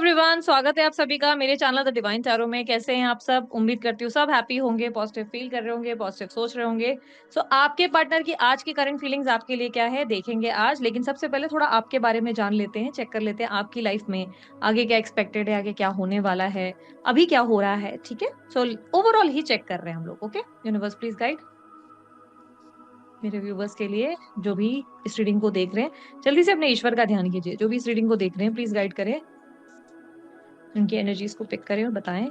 Everyone, स्वागत है आप सभी का मेरे चैनल द डिवाइन टैरो में। कैसे हैं आप सब? उम्मीद करती हूँ सब हैप्पी होंगे, पॉजिटिव फील कर रहे होंगे, पॉजिटिव सोच रहे होंगे। सो आपके पार्टनर की आज की करंट फीलिंग्स आपके लिए क्या है देखेंगे आज। लेकिन सबसे पहले थोड़ा आपके बारे में जान लेते हैं, चेक कर लेते हैं आपकी लाइफ में आगे क्या एक्सपेक्टेड है, आगे क्या होने वाला है, अभी क्या हो रहा है। ठीक है, सो ओवरऑल ही चेक कर रहे हैं हम लोग। ओके, यूनिवर्स प्लीज गाइड मेरे व्यूवर्स के लिए, जो भी इस रीडिंग को देख रहे हैं। जल्दी से अपने ईश्वर का ध्यान कीजिए। जो भी इस रीडिंग को देख रहे हैं प्लीज गाइड करें, उनकी एनर्जीज को पिक करें और बताएं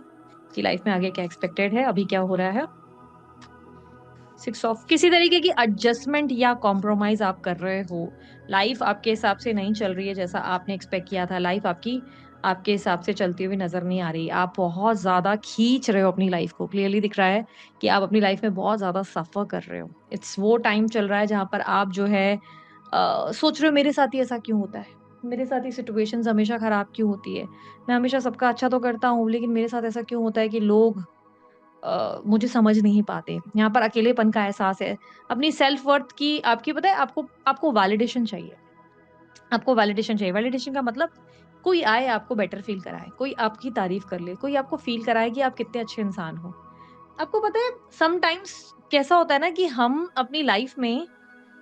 कि लाइफ में आगे क्या एक्सपेक्टेड है, अभी क्या हो रहा है। 6 ऑफ किसी तरीके की एडजस्टमेंट या कॉम्प्रोमाइज आप कर रहे हो। लाइफ आपके हिसाब से नहीं चल रही है जैसा आपने एक्सपेक्ट किया था। लाइफ आपकी आपके हिसाब से चलती हुई नजर नहीं आ रही। आप बहुत ज्यादा खींच रहे हो अपनी लाइफ को। क्लियरली दिख रहा है कि आप अपनी लाइफ में बहुत ज्यादा सफर कर रहे हो। इट्स वो टाइम चल रहा है जहां पर आप जो है सोच रहे हो मेरे साथ ही ऐसा क्यों होता है, मेरे साथ ही सिचुएशंस हमेशा खराब क्यों होती है। मैं हमेशा सबका अच्छा तो करता हूँ लेकिन मेरे साथ ऐसा क्यों होता है कि लोग मुझे समझ नहीं पाते। यहाँ पर अकेलेपन का एहसास है। अपनी सेल्फ वर्थ की आपकी पता है, आपको आपको वैलिडेशन चाहिए। आपको वैलिडेशन चाहिए। वैलिडेशन का मतलब कोई आए आपको बेटर फील कराए, कोई आपकी तारीफ कर ले, कोई आपको फील कराए कि आप कितने अच्छे इंसान हो। आपको पता है समटाइम्स कैसा होता है ना कि हम अपनी लाइफ में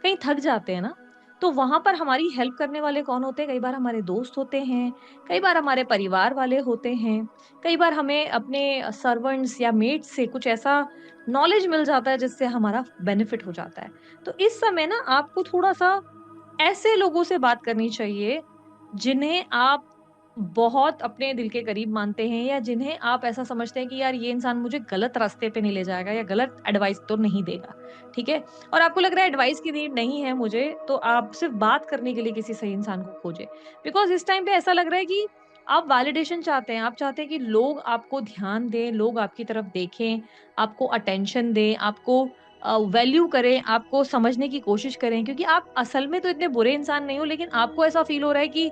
कहीं थक जाते हैं ना, तो वहां पर हमारी हेल्प करने वाले कौन होते हैं? कई बार हमारे दोस्त होते हैं, कई बार हमारे परिवार वाले होते हैं, कई बार हमें अपने सर्वेंट्स या मेट्स से कुछ ऐसा नॉलेज मिल जाता है जिससे हमारा बेनिफिट हो जाता है। तो इस समय ना आपको थोड़ा सा ऐसे लोगों से बात करनी चाहिए जिन्हें आप बहुत अपने दिल के करीब मानते हैं, या जिन्हें आप ऐसा समझते हैं कि यार ये इंसान मुझे गलत रास्ते पे नहीं ले जाएगा या गलत एडवाइस तो नहीं देगा। ठीक है, और आपको लग रहा है एडवाइस की नीड नहीं है मुझे, तो आप सिर्फ बात करने के लिए किसी सही इंसान को खोजें। बिकॉज इस टाइम पे ऐसा लग रहा है कि आप वैलिडेशन चाहते हैं। आप चाहते हैं कि लोग आपको ध्यान दें, लोग आपकी तरफ देखें, आपको अटेंशन दें, आपको वैल्यू करें, आपको समझने की कोशिश करें। क्योंकि आप असल में तो इतने बुरे इंसान नहीं हो, लेकिन आपको ऐसा फील हो रहा है कि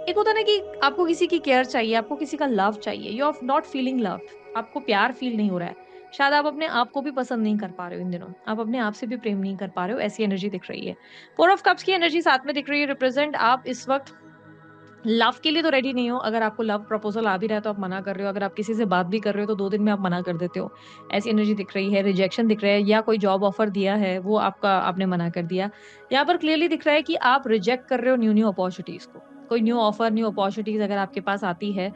एक होता है ना कि आपको किसी की केयर चाहिए, आपको किसी का लव चाहिए। You are not feeling loved, आपको प्यार फील नहीं हो रहा है। शायद आप अपने आप को भी पसंद नहीं कर पा रहे हो इन दिनों, आप अपने आप से भी प्रेम नहीं कर पा रहे हो। ऐसी एनर्जी दिख रही है। 4 ऑफ कप्स की एनर्जी साथ में दिख रही है। रिप्रेजेंट आप इस वक्त लव के लिए तो रेडी नहीं हो। अगर आपको लव प्रपोजल आ भी रहा है तो आप मना कर रहे हो। अगर आप किसी से बात भी कर रहे हो तो 2 दिन में आप मना कर देते हो। ऐसी एनर्जी दिख रही है। रिजेक्शन दिख रहा है, या कोई जॉब ऑफर दिया है वो आपका आपने मना कर दिया। यहाँ पर क्लियरली दिख रहा है कि आप रिजेक्ट कर रहे हो न्यू न्यू अपॉर्चुनिटीज को। कोई न्यू ऑफर, न्यू अपॉर्चुनिटीज अगर आपके पास आती है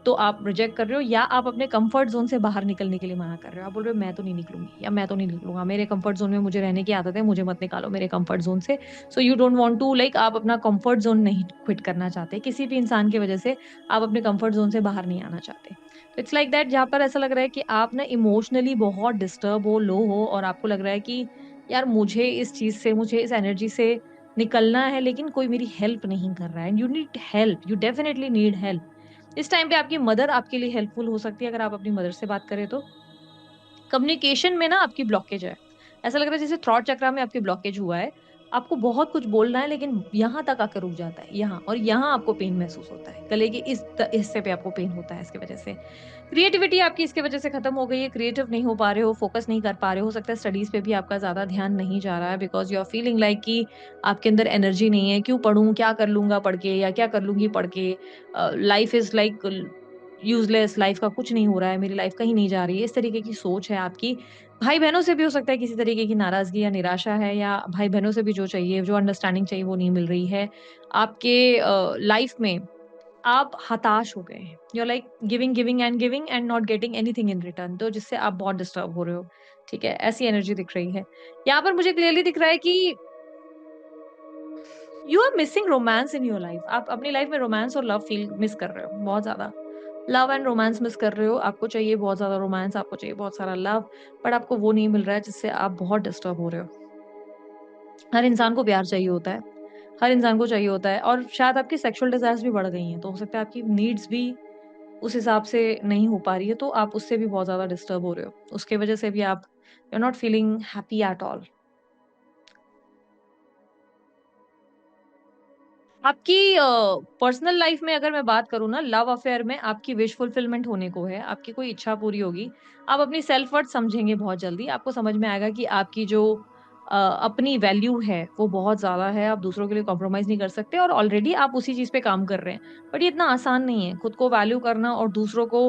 तो आप रिजेक्ट कर रहे हो, या आप अपने कंफर्ट जोन से बाहर निकलने के लिए मना कर रहे हो। आप बोल रहे हो मैं तो नहीं निकलूंगी या मैं तो नहीं निकलूंगा, मेरे कंफर्ट जोन में मुझे रहने की आदत है, मुझे मत निकालो मेरे कंफर्ट जोन से। So you don't want to like, आप अपना कंफर्ट जोन नहीं क्विट करना चाहते किसी भी इंसान की वजह से। आप अपने कंफर्ट जोन से बाहर नहीं आना चाहते। तो इट्स लाइक दैट, जहां पर ऐसा लग रहा है कि आप ना इमोशनली बहुत डिस्टर्ब हो, लो हो, और आपको लग रहा है कि यार मुझे इस चीज से, मुझे इस एनर्जी से निकलना है लेकिन कोई मेरी हेल्प नहीं कर रहा है। You need help, you definitely need help. इस टाइम पे आपकी मदर आपके लिए हेल्पफुल हो सकती है अगर आप अपनी मदर से बात करें तो। कम्युनिकेशन में ना आपकी ब्लॉकेज है। ऐसा लग रहा है जैसे थ्रॉट चक्रा में आपकी ब्लॉकेज हुआ है। आपको बहुत कुछ बोलना है लेकिन यहाँ तक आकर रुक जाता है, यहाँ, और यहाँ आपको पेन महसूस होता है। गले के इस हिस्से पे आपको पेन होता है इसकी वजह से। क्रिएटिविटी आपकी इसकी वजह से खत्म हो गई है। क्रिएटिव नहीं हो पा रहे हो, फोकस नहीं कर पा रहे हो सकता है स्टडीज पे भी आपका ज्यादा ध्यान नहीं जा रहा है। Because you are feeling like कि आपके अंदर एनर्जी नहीं है। क्यों पढ़ूं, क्या कर लूंगा पढ़ के, या क्या कर लूंगी पढ़ के, life is like useless, life का कुछ नहीं हो रहा है, मेरी लाइफ कहीं नहीं जा रही है। इस तरीके की सोच है आपकी। भाई बहनों से भी हो सकता है किसी तरीके की नाराजगी या निराशा है, या भाई बहनों से भी जो चाहिए, जो अंडरस्टैंडिंग चाहिए वो नहीं मिल रही है। आपके लाइफ में आप हताश हो गए हैं। You are like giving giving and not getting anything in return, तो जिससे आप बहुत डिस्टर्ब हो रहे हो। ठीक है, ऐसी एनर्जी दिख रही है। यहाँ पर मुझे क्लियरली दिख रहा है कि you are missing romance in your life. आप अपनी लाइफ में रोमांस और लव फील मिस कर रहे हो बहुत ज्यादा। लव एंड रोमांस मिस कर रहे हो। आपको चाहिए बहुत ज्यादा रोमांस, आपको चाहिए बहुत सारा लव, बट आपको वो नहीं मिल रहा है जिससे आप बहुत डिस्टर्ब हो रहे हो। हर इंसान को प्यार चाहिए होता है, हर इंसान को चाहिए होता है। और शायद आपकी सेक्सुअल डिजायर्स भी बढ़ गई हैं, तो हो सकता है आपकी नीड्स भी उस हिसाब से नहीं हो पा रही है, तो आप उससे भी बहुत ज्यादा डिस्टर्ब हो रहे हो। उसके वजह से भी आप you are not feeling happy at all. आपकी पर्सनल लाइफ में अगर मैं बात करूँ ना, लव अफेयर में आपकी विश फुलफिलमेंट होने को है, आपकी कोई इच्छा पूरी होगी। आप अपनी सेल्फ वर्थ समझेंगे बहुत जल्दी। आपको समझ में आएगा कि आपकी जो अपनी वैल्यू है वो बहुत ज़्यादा है, आप दूसरों के लिए कॉम्प्रोमाइज़ नहीं कर सकते और ऑलरेडी आप उसी चीज़ पे काम कर रहे हैं। बट ये इतना आसान नहीं है, खुद को वैल्यू करना और दूसरों को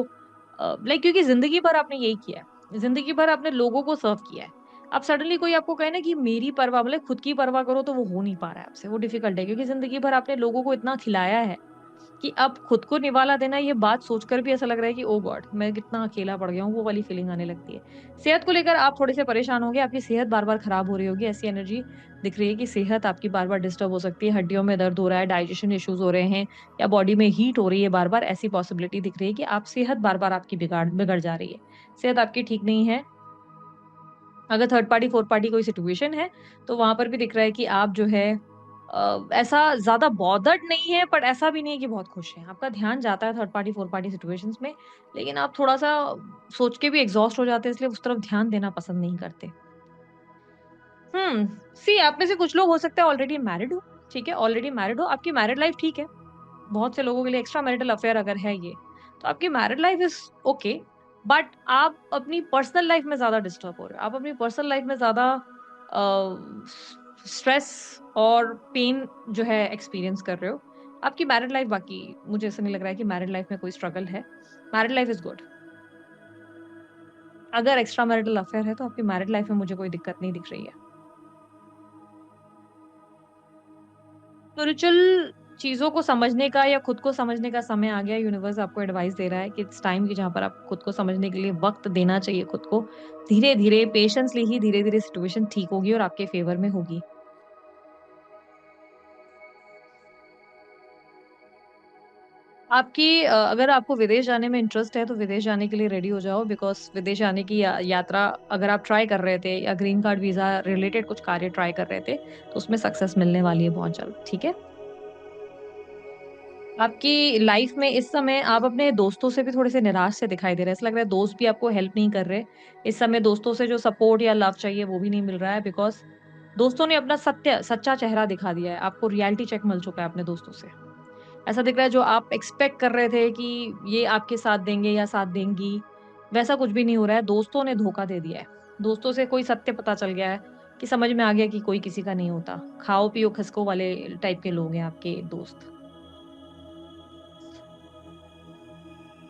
लाइक क्योंकि ज़िंदगी भर आपने यही किया है। ज़िंदगी भर आपने लोगों को सर्व किया है। अब सडनली कोई आपको कहे ना कि मेरी परवाह मतलब खुद की परवाह करो तो वो हो नहीं पा रहा है आपसे, वो डिफ़िकल्ट है क्योंकि ज़िंदगी भर आपने लोगों को इतना खिलाया है कि अब खुद को निवाला देना ये बात सोचकर भी ऐसा लग रहा है कि ओह गॉड! मैं कितना अकेला पड़ गया हूँ, वो वाली फीलिंग आने लगती है। सेहत को लेकर आप थोड़े-से परेशान होंगे, आपकी सेहत बार-बार खराब हो रही होगी, ऐसी एनर्जी दिख रही है कि सेहत आपकी बार-बार डिस्टर्ब हो सकती है, हड्डियों में दर्द हो रहा है, डाइजेशन इश्यूज़ हो रहे हैं या बॉडी में हीट हो रही है बार-बार, ऐसी पॉसिबिलिटी दिख रही है कि आप सेहत बार-बार आपकी बिगड़ जा रही है। सेहत आपकी ठीक नहीं है, अगर थर्ड पार्टी, फोर्थ पार्टी कोई सिचुएशन है, तो वहाँ पर भी दिख रहा है कि आप जो है ऐसा ज़्यादा बॉदर्ड नहीं है, बट ऐसा भी नहीं है कि बहुत खुश हैं। आपका ध्यान जाता है third party, fourth party situations में, लेकिन आप थोड़ा-सा सोच के भी एग्ज़ॉस्ट हो जाते हैं, इसलिए उस तरफ ध्यान देना पसंद नहीं करते। सी आप में से कुछ लोग हो सकता है ऑलरेडी मैरिड हो, ठीक है? ऑलरेडी मैरिड हो, आपकी मैरिड लाइफ़ ठीक है। बहुत से लोगों के लिए एक्स्ट्रा मैरिटल अफेयर अगर है ये, तो आपकी married life is okay, but आप अपनी पर्सनल लाइफ़ में ज़्यादा डिस्टर्ब हो रहे हो। आप अपनी पर्सनल लाइफ़ में ज़्यादा स्ट्रेस और पेन जो है एक्सपीरियंस कर रहे हो। आपकी मैरिड लाइफ़ बाकी मुझे ऐसा नहीं लग रहा है कि मैरिड लाइफ़ में कोई स्ट्रगल है। Married life is good. अगर एक्स्ट्रा मैरिटल अफेयर है, तो आपकी मैरिड लाइफ़ में मुझे कोई दिक्कत नहीं दिख रही है। स्पिरिचुअल चीज़ों को समझने का या खुद को समझने का समय आ गया। यूनिवर्स आपको एडवाइस दे रहा है कि इट्स टाइम कि जहाँ पर आप खुद को समझने के लिए वक़्त देना चाहिए खुद को। धीरे-धीरे पेशेंसली ही धीरे-धीरे सिचुएशन ठीक होगी और आपके फ़ेवर में होगी। अगर आपको विदेश जाने में इंटरेस्ट है, तो विदेश जाने के लिए रेडी हो जाओ बिकॉज़ विदेश जाने की या यात्रा अगर आप ट्राई कर रहे थे या ग्रीन कार्ड वीज़ा रिलेटेड कुछ कार्य ट्राई कर रहे थे, तो उसमें सक्सेस मिलने वाली है बहुत जल्द, ठीक है? आपकी लाइफ में इस समय आप अपने दोस्तों से भी थोड़े-से निराश से दिखाई दे रहे हैं। ऐसा लग रहा है दोस्त भी आपको हेल्प नहीं कर रहे। इस समय दोस्तों से जो सपोर्ट या लव चाहिए वो भी नहीं मिल रहा है बिकॉज़ दोस्तों ने अपना सच्चा चेहरा दिखा दिया है। आपको रियलिटी चेक मिल चुका है अपने दोस्तों से। ऐसा दिख रहा है जो आप एक्सपेक्ट कर रहे थे कि ये आपके साथ देंगे या साथ देंगी, वैसा कुछ भी नहीं हो रहा है। दोस्तों ने धोखा दे दिया है। दोस्तों से कोई सत्य पता चल गया है कि समझ में आ गया कि कोई किसी का नहीं होता। खाओ-पियो खसको वाले टाइप के लोग हैं आपके दोस्त।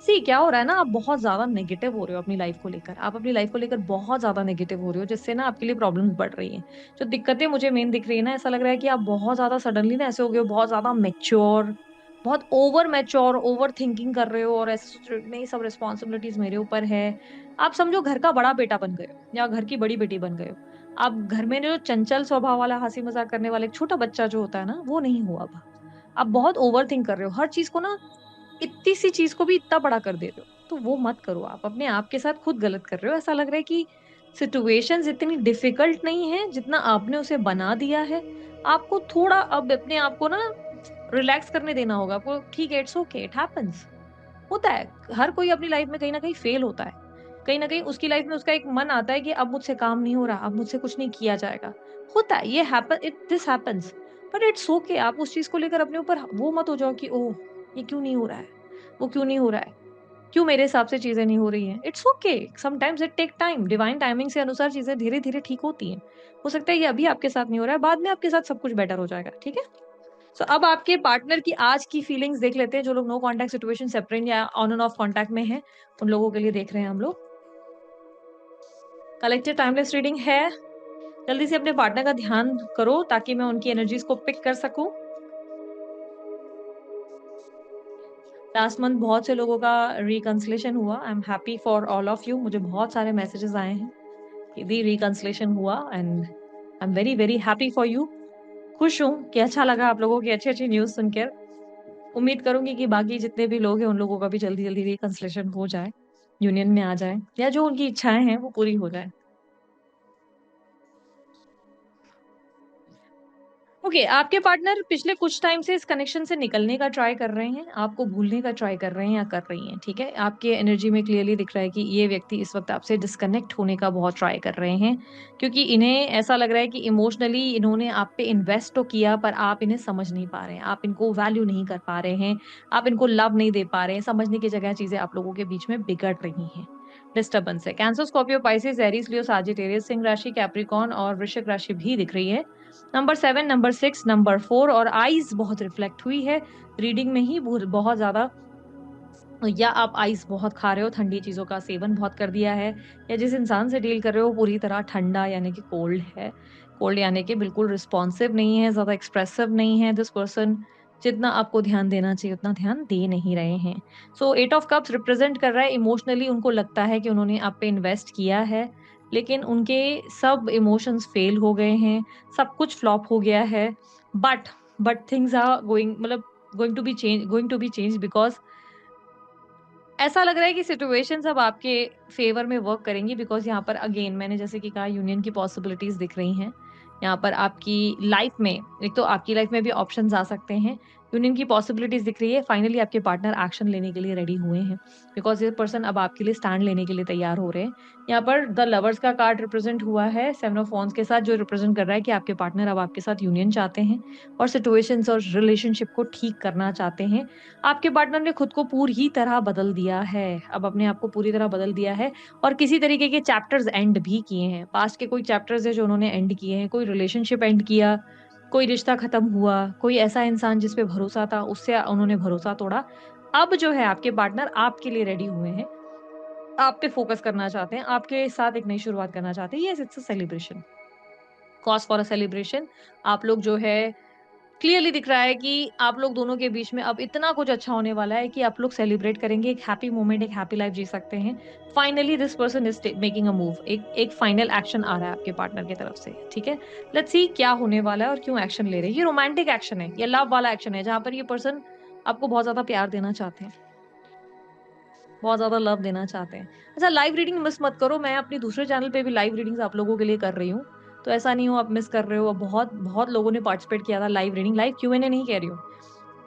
सी क्या हो रहा है ना, आप बहुत ज़्यादा नेगेटिव हो रहे हो अपनी लाइफ़ को लेकर। आप अपनी लाइफ़ को लेकर बहुत ज़्यादा नेगेटिव हो रहे हो, जिससे ना आपके लिए प्रॉब्लम्स बढ़ रही हैं। जो दिक्कतें मुझे मेन दिख रही है ना, ऐसा लग रहा है कि आप बहुत ज़्यादा सडनली ना ऐसे हो गए हो, बहुत ज़्यादा मैच्योर, बहुत ओवर मैच्योर, ओवर थिंकिंग कर रहे हो और ऐसे सोच रहे हो नहीं सब रिस्पॉन्सिबिलिटीज़ मेरे ऊपर है। आप समझो घर का बड़ा बेटा बन गए हो या घर की बड़ी बेटी बन गए हो। आप घर में जो चंचल स्वभाव वाला हँसी-मज़ाक करने वाला एक छोटा बच्चा जो होता है ना, वो नहीं हो अब। आप बहुत ओवरथिंक कर रहे हो। हर चीज़ को ना इतनी सी चीज़ को भी इतना बड़ा कर दे रहे हो, तो वो मत करो आप। अपने आप के साथ खुद गलत कर रहे हो। ऐसा लग रहा है कि सिचुएशंस इतनी डिफ़िकल्ट नहीं है, जितना आपने उसे बना दिया है। आपको थोड़ा अब अपने आप को ना रिलैक्स करने देना होगा। आपको ठीक है, इट्स ओके, इट हैपेंस। होता है, हर कोई अपनी लाइफ़ में कहीं न कहीं फ़ेल होता है। कहीं न कहीं उसकी लाइफ़ में उसका एक मन आता है कि अब मुझसे काम नहीं हो रहा, अब मुझसे कुछ नहीं किया जाएगा। होता है, ये happen it this happens, but it's okay. आप उस चीज़ को लेकर अपने ऊपर वो मत हो जाओ कि ओह! ये क्यों नहीं हो रहा है? वो क्यों नहीं हो रहा है? क्यों मेरे हिसाब से चीज़ें नहीं हो रही हैं? It's okay, sometimes it take time. Divine timing से अनुसार चीज़ें धीरे-धीरे ठीक होती हैं। हो सकता है ये अभी आपके साथ नहीं हो रहा है, बाद में आपके साथ सब कुछ बेटर हो जाएगा, ठीक है? सो अब आपके पार्टनर की आज की फीलिंग्स देख लेते हैं, जो लोग नो कॉन्टैक्ट सिचुएशन सेपरेट या ऑन एंड ऑफ कॉन्टैक्ट में हैं, उन लोगों के लिए देख रहे हैं हम लोग। कलेक्टिव टाइमलेस रीडिंग है, जल्दी से अपने पार्टनर का ध्यान करो ताकि मैं उनकी एनर्जीज़ को पिक कर सकूँ। लास्ट मंथ बहुत से लोगों का रिकन्सिलेशन हुआ। I am happy for all of you. मुझे बहुत सारे मैसेजेस आए हैं कि दी रिकन्सिलेशन हुआ and I am very, very happy for you. खुश हूँ कि अच्छा लगा आप लोगों की अच्छी-अच्छी न्यूज़ सुनकर। उम्मीद करूँगी कि बाकी जितने भी लोग हैं, उन लोगों का भी जल्दी-जल्दी रिकन्सिलेशन हो जाए, यूनियन में आ जाए या जो उनकी इच्छाएँ हैं, वो पूरी हो जाएँ। ओके, आपके पार्टनर पिछले कुछ टाइम से इस कनेक्शन से निकलने का ट्राई कर रहे हैं, आपको भूलने का ट्राई कर रहे हैं या कर रही हैं, ठीक है? आपके एनर्जी में क्लियरली दिख रहा है कि ये व्यक्ति इस वक़्त आपसे डिस्कनेक्ट होने का बहुत ट्राई कर रहे हैं, क्योंकि इन्हें ऐसा लग रहा है कि इमोशनली इन्होंने आप पे इन्वेस्ट तो किया, पर आप इन्हें समझ नहीं पा रहे हैं, आप इनको वैल्यू नहीं कर पा रहे हैं, आप इनको लव नहीं दे पा रहे हैं, समझने की जगह चीज़ें आप लोगों के बीच में बिगड़ रही हैं। डिस्टर्बेंस है। कैंसर, स्कॉर्पियो, पाइसेस, एरीज, लियो, साजिटेरियस, सिंह राशि, कैप्रिकॉर्न और वृश्चिक राशि भी दिख रही है। नंबर 7, नंबर 6, नंबर 4 और आईज बहुत रिफ्लेक्ट हुई है रीडिंग में ही, बहुत ज्यादा। या आप आइस बहुत खा रहे हो, ठंडी चीजों का सेवन बहुत कर दिया है, या जिस इंसान से डील कर रहे हो पूरी तरह ठंडा यानी कि कोल्ड है। कोल्ड यानी कि बिल्कुल रिस्पॉन्सिव नहीं है, ज्यादा एक्सप्रेसिव नहीं है दिस पर्सन। जितना आपको ध्यान देना चाहिए उतना ध्यान दे नहीं रहे हैं। सो 8 ऑफ कप्स रिप्रेजेंट कर रहा है इमोशनली उनको लगता है कि उन्होंने आप पे इन्वेस्ट किया है, लेकिन उनके सब इमोशंस फेल हो गए हैं, सब कुछ फ्लॉप हो गया है। बट थिंग्स आर गोइंग, मतलब going to be change, because ऐसा लग रहा है कि सिचुएशंस अब आपके फेवर में वर्क करेंगी, बिकॉज यहाँ पर अगेन मैंने जैसे कि कहा यूनियन की पॉसिबिलिटीज दिख रही हैं। यहाँ पर आपकी लाइफ में, एक तो आपकी लाइफ में भी ऑप्शंस आ सकते हैं, यूनियन की पॉसिबिलिटीज दिख रही है। फाइनली आपके पार्टनर एक्शन लेने के लिए रेडी हुए हैं, बिकॉज ये पर्सन अब आपके लिए स्टैंड लेने के लिए तैयार हो रहे हैं। यहाँ पर द लवर्स का कार्ड रिप्रेजेंट हुआ है 7 ऑफ वॉन्ड्स के साथ, जो रिप्रेजेंट कर रहा है कि आपके पार्टनर अब आपके साथ यूनियन चाहते हैं और सिचुएशंस और रिलेशनशिप को ठीक करना चाहते हैं। आपके पार्टनर ने खुद को पूरी तरह बदल दिया है, अब अपने आप को पूरी तरह बदल दिया है और किसी तरीके के चैप्टर्स एंड भी किए हैं। पास्ट के कोई चैप्टर्स है जो उन्होंने एंड किए हैं, कोई रिलेशनशिप एंड किया, कोई रिश्ता खत्म हुआ, कोई ऐसा इंसान जिस पे भरोसा था उससे उन्होंने भरोसा तोड़ा। अब जो है आपके पार्टनर आपके लिए रेडी हुए हैं, आप पे फोकस करना चाहते हैं, आपके साथ एक नई शुरुआत करना चाहते हैं। Yes, it's a celebration, cause for a celebration. आप लोग जो है क्लियरली दिख रहा है कि आप लोग दोनों के बीच में अब इतना कुछ अच्छा होने वाला है कि आप लोग सेलिब्रेट करेंगे, एक हैप्पी मोमेंट, एक हैप्पी लाइफ जी सकते हैं। Finally this person is making a move, एक फाइनल एक्शन आ रहा है आपके पार्टनर की तरफ से। ठीक है, लेट्स सी क्या होने वाला है और क्यों एक्शन ले रहे हैं। ये रोमांटिक एक्शन है, ये लव वाला एक्शन है, जहां पर ये पर्सन आपको बहुत ज्यादा प्यार देना चाहते हैं, बहुत ज्यादा लव देना चाहते हैं। अच्छा, लाइव रीडिंग मिस मत करो, मैं अपनी दूसरे चैनल पे भी लाइव रीडिंग्स आप लोगों के लिए कर रही हूँ, तो ऐसा नहीं हो आप मिस कर रहे हो। बहुत बहुत लोगों ने पार्टिसिपेट किया था लाइव रीडिंग, लाइव क्यूएनए नहीं कह रही हूँ,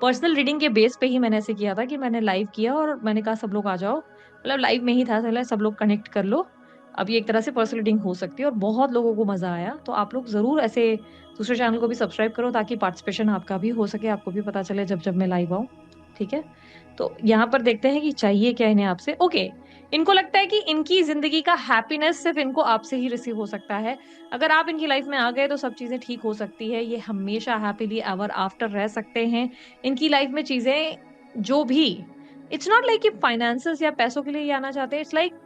पर्सनल रीडिंग के बेस पे ही मैंने ऐसे किया था कि मैंने लाइव किया और मैंने कहा सब लोग आ जाओ, मतलब लाइव में ही था, चला सब लोग कनेक्ट कर लो। अब ये एक तरह से पर्सनल रीडिंग हो सकती है और बहुत लोगों को मजा आया। तो आप लोग जरूर ऐसे दूसरे चैनल को भी सब्सक्राइब करो ताकि पार्टिसिपेशन आपका भी हो सके, आपको भी पता चले जब जब मैं लाइव आऊँ। ठीक है, तो यहाँ पर देखते हैं कि चाहिए क्या इन्हें आपसे। ओके, इनको लगता है कि इनकी जिंदगी का हैप्पीनेस सिर्फ इनको आपसे ही रिसीव हो सकता है। अगर आप इनकी लाइफ में आ गए तो सब चीजें ठीक हो सकती है, ये हमेशा हैप्पीली एवर आफ्टर रह सकते हैं। इनकी लाइफ में चीजें जो भी, इट्स नॉट लाइक कि फाइनेंसेस या पैसों के लिए ये आना चाहते हैं, इट्स लाइक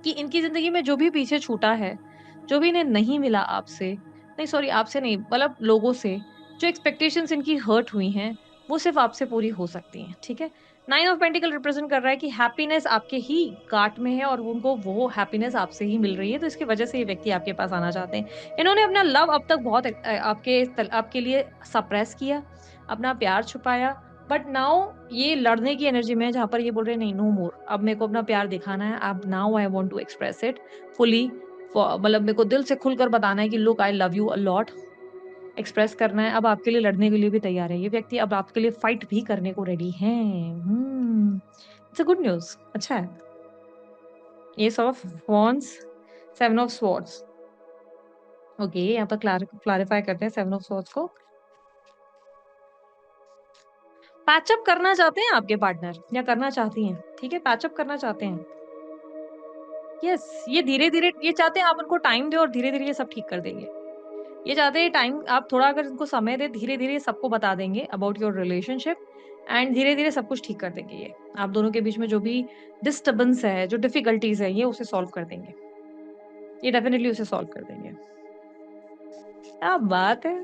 कि इनकी जिंदगी में जो भी पीछे छूटा है, जो भी इन्हें नहीं मिला आपसे, नहीं सॉरी आपसे नहीं, मतलब लोगों से, जो एक्सपेक्टेशंस इनकी हर्ट हुई हैं वो सिर्फ आपसे पूरी हो सकती हैं। ठीक है, 9 ऑफ पेंटिकल रिप्रेजेंट कर रहा है कि हैप्पीनेस आपके ही काट में है और उनको वो हैप्पीनेस आपसे ही मिल रही है, तो इसकी वजह से ये व्यक्ति आपके पास आना चाहते हैं। इन्होंने अपना लव अब तक बहुत आपके लिए सप्रेस किया, अपना प्यार छुपाया, बट नाउ ये लड़ने की एनर्जी में है, जहां पर ये बोल रहे हैं नहीं, नो मोर, अब मेरे को अपना प्यार दिखाना है, अब now I want to express it fully, मतलब मेरे को दिल से खुलकर बताना है कि look I love you a lot, express करना है। अब आपके लिए लड़ने के लिए भी तैयार है ये व्यक्ति, अब आपके लिए फाइट भी करने को रेडी है। इट्स अ गुड न्यूज, अच्छा है। S of wands, 7 of swords. Okay, यहाँ पर क्लैरिफाई करते हैं 7 ऑफ स्वॉर्ड्स को। पैचअप करना चाहते हैं आपके पार्टनर, या करना चाहती हैं, ठीक है, पैचअप करना चाहते हैं। यस, ये धीरे धीरे ये चाहते हैं आप उनको टाइम दे और धीरे धीरे ये सब ठीक कर देंगे। ये चाहते हैं टाइम, आप थोड़ा अगर इनको समय दे, धीरे धीरे सबको बता देंगे अबाउट योर रिलेशनशिप, एंड धीरे धीरे सब कुछ ठीक कर देंगे। ये आप दोनों के बीच में जो भी डिस्टर्बेंस है, जो डिफिकल्टीज है, ये उसे सॉल्व कर देंगे, ये डेफिनेटली उसे सॉल्व कर देंगे। क्या बात है,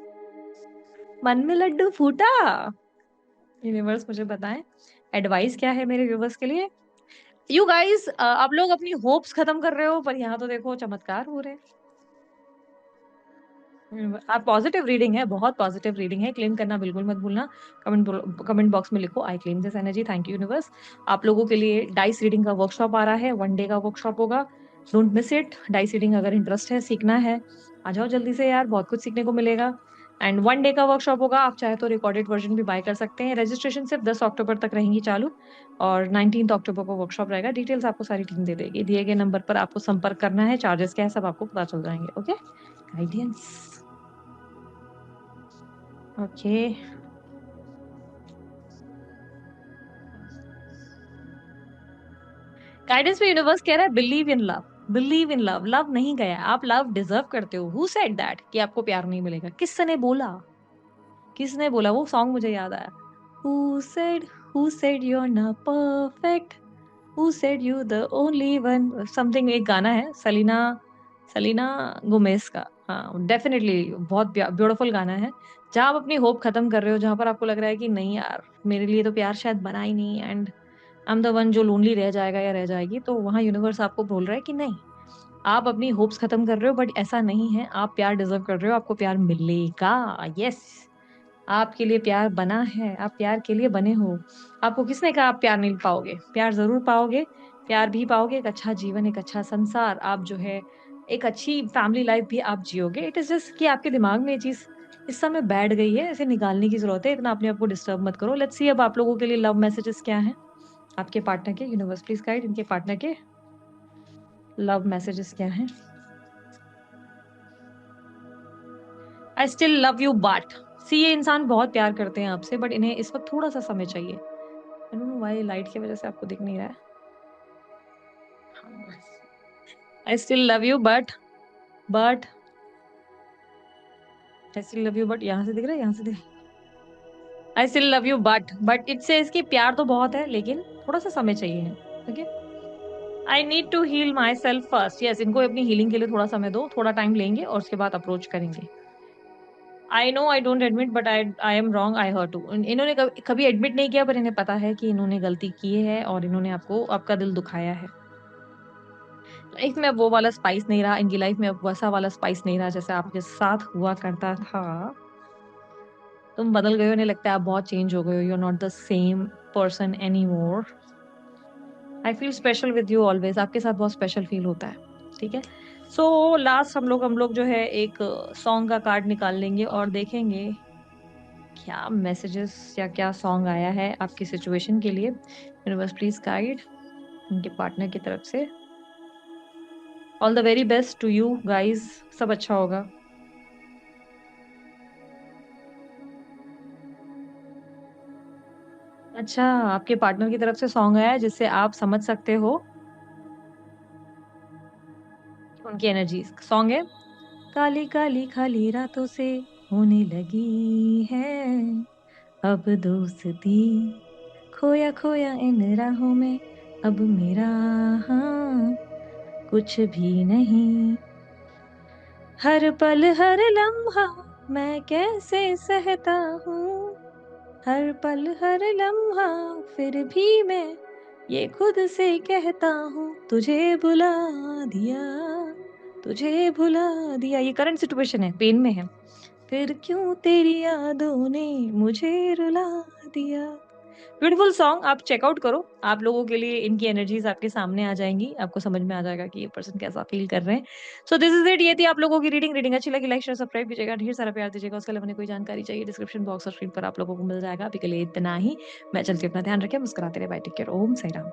मन में लड्डू फूटा। यूनिवर्स मुझे बताएं एडवाइस क्या है मेरे व्यूवर्स के लिए। यू गाइस, आप लोग अपनी होप्स खत्म कर रहे हो, पर यहाँ तो देखो चमत्कार हो रहे हैं। आप पॉजिटिव रीडिंग है, बहुत पॉजिटिव रीडिंग है, क्लेम करना बिल्कुल मत भूलना। कमेंट बॉक्स में लिखो I claim this energy. Thank you universe. आप लोगों के लिए डाइस रीडिंग का वर्कशॉप आ रहा है, 1 डे का वर्कशॉप होगा, don't miss it. Dice reading अगर इंटरेस्ट है, सीखना है, आ जाओ जल्दी से यार, बहुत कुछ सीखने को मिलेगा। एंड 1 डे का वर्कशॉप होगा, आप चाहे तो रिकॉर्डेड वर्जन भी बाय कर सकते हैं। रजिस्ट्रेशन सिर्फ 10 अक्टूबर तक रहेंगी चालू, और 19 अक्टूबर को वर्कशॉप रहेगा। डिटेल्स आपको सारी टीम दे देगी, दिए गए नंबर पर आपको संपर्क करना है, चार्जेस क्या है सब आपको पता चल जाएंगे। Okay, guidance. ओके, गाइडेंस में यूनिवर्स कह रहा है believe in love, believe in love. Love नहीं गया, आप लव डिजर्व करते हो। हु सेड दैट कि आपको प्यार नहीं मिलेगा? किसने बोला? किसने बोला? वो सॉन्ग मुझे याद आया। Who said, who said you are not perfect, who said you the only one, something एक गाना है सलीना, सलीना गोमेज का। हाँ, डेफिनिटली बहुत ब्यूटीफुल गाना है। जहाँ आप अपनी होप खत्म कर रहे हो, जहाँ पर आपको लग रहा है कि नहीं यार, मेरे लिए तो प्यार शायद बना ही नहीं and I am the one जो लोनली रह जाएगा या रह जाएगी, तो वहाँ यूनिवर्स आपको बोल रहा है कि नहीं, आप अपनी होप्स खत्म कर रहे हो, बट ऐसा नहीं है, आप प्यार डिजर्व कर रहे हो, आपको प्यार मिलेगा। यस, आपके लिए प्यार बना है, आप प्यार के लिए बने हो। आपको किसने कहा आप प्यार नहीं पाओगे? प्यार ज़रूर पाओगे, प्यार भी पाओगे, एक अच्छा जीवन, एक अच्छा संसार, आप जो है एक अच्छी फैमिली लाइफ भी आप जियोगे। इट इज़ जस्ट कि आपके दिमाग में ये चीज़ इस समय बैठ गई है, इसे निकालने की ज़रूरत है, इतना अपने आप को डिस्टर्ब मत करो। लेट्स सी अब आप लोगों के लिए लव मैसेजेस क्या हैं? आपके पार्टनर के, यूनिवर्स प्लीज़ गाइड इनके पार्टनर के लव मैसेजेस क्या हैं? I still love you but, see ये इंसान बहुत प्यार करते हैं आपसे, बट इन्हें इस वक़्त थोड़ा-सा समय चाहिए। I don't know why light की वजह से आपको दिख नहीं रहा है। आई still love you but I still love you but यहाँ से दिख रहा है, यहाँ से दिख, आई still love you but it says कि प्यार तो बहुत है लेकिन थोड़ा-सा समय चाहिए है। Okay? I need to heal myself first. Yes, इनको अपनी हीलिंग के लिए थोड़ा समय दो, थोड़ा टाइम लेंगे और उसके बाद अप्रोच करेंगे। I know I don't admit but I am wrong, I hurt too. इन्होंने कभी एडमिट नहीं किया, पर इन्हें पता है कि इन्होंने गलती की है और इन्होंने आपको आपका दिल दुखाया है। लाइफ में अब वो वाला स्पाइस नहीं रहा, इनकी लाइफ में अब वैसा वाला स्पाइस नहीं रहा जैसे आपके साथ हुआ करता था। तुम बदल गए हो, इन्हें लगता है आप बहुत चेंज हो गए हो, you are not the same person anymore. I feel special with you always, आपके साथ बहुत स्पेशल फील होता है। ठीक है? सो लास्ट हम लोग जो है एक सॉन्ग का कार्ड निकाल लेंगे और देखेंगे क्या मैसेजेस या क्या सॉन्ग आया है आपकी सिचुएशन के लिए। यूनिवर्स प्लीज गाइड उनके पार्टनर की तरफ से। All the very best to you guys, सब अच्छा होगा। अच्छा, आपके पार्टनर की तरफ से सॉन्ग आया है जिससे आप समझ सकते हो उनकी एनर्जीज। सॉन्ग है काली काली खाली रातों से होने लगी है अब दोस्ती, खोया खोया इन राहों में अब मेरा, हाँ कुछ भी नहीं, हर पल हर लम्हा मैं कैसे सहता हूँ, हर पल हर लम्हा फिर भी मैं ये खुद से कहता हूँ तुझे भुला दिया, तुझे भुला दिया। ये करंट सिचुएशन है, पेन में है। फिर क्यों तेरी यादों ने मुझे रुला दिया। ब्यूटीफुल सॉन्ग, आप चेकआउट करो। आप लोगों के लिए इनकी एनर्जीज आपके सामने आ जाएंगी, आपको समझ में आ जाएगा कि ये पर्सन कैसा फील कर रहे हैं। सो दिस इज इट, ये थी आप लोगों की रीडिंग। रीडिंग अच्छी लगी लाइक शेयर सब्सक्राइब कीजिएगा, ढेर सारा प्यार दीजिएगा। उसके अलावा कोई जानकारी चाहिए डिस्क्रिप्शन बॉक्स और स्क्रीन पर आप लोगों को मिल जाएगा। अभी के लिए इतना ही, मैं चलती हूँ, अपना ध्यान रखें, मुस्कुराते रहे, बाय, टेक केयर, ओम साई राम।